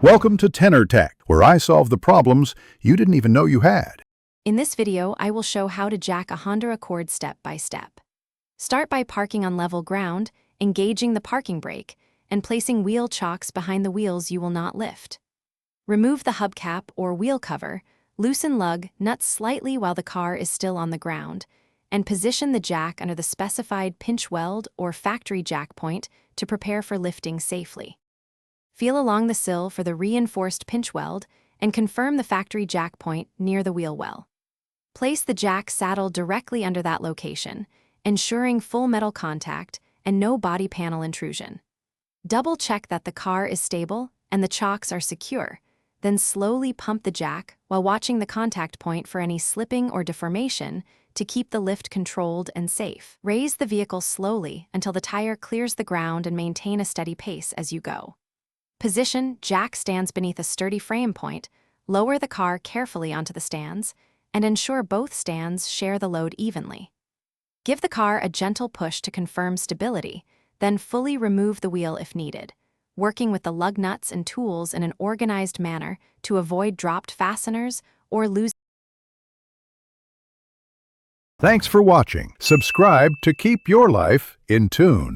Welcome to Tenor Tech, where I solve the problems you didn't even know you had. In this video, I will show how to jack a Honda Accord step by step. Start by parking on level ground, engaging the parking brake, and placing wheel chocks behind the wheels you will not lift. Remove the hubcap or wheel cover, loosen lug nuts slightly while the car is still on the ground, and position the jack under the specified pinch weld or factory jack point to prepare for lifting safely. Feel along the sill for the reinforced pinch weld and confirm the factory jack point near the wheel well. Place the jack saddle directly under that location, ensuring full metal contact and no body panel intrusion. Double-check that the car is stable and the chocks are secure, then slowly pump the jack while watching the contact point for any slipping or deformation to keep the lift controlled and safe. Raise the vehicle slowly until the tire clears the ground and maintain a steady pace as you go. Position jack stands beneath a sturdy frame point, lower the car carefully onto the stands, and ensure both stands share the load evenly. Give the car a gentle push to confirm stability, then fully remove the wheel if needed, working with the lug nuts and tools in an organized manner to avoid dropped fasteners or lose. Thanks for watching. Subscribe to keep your life in tune.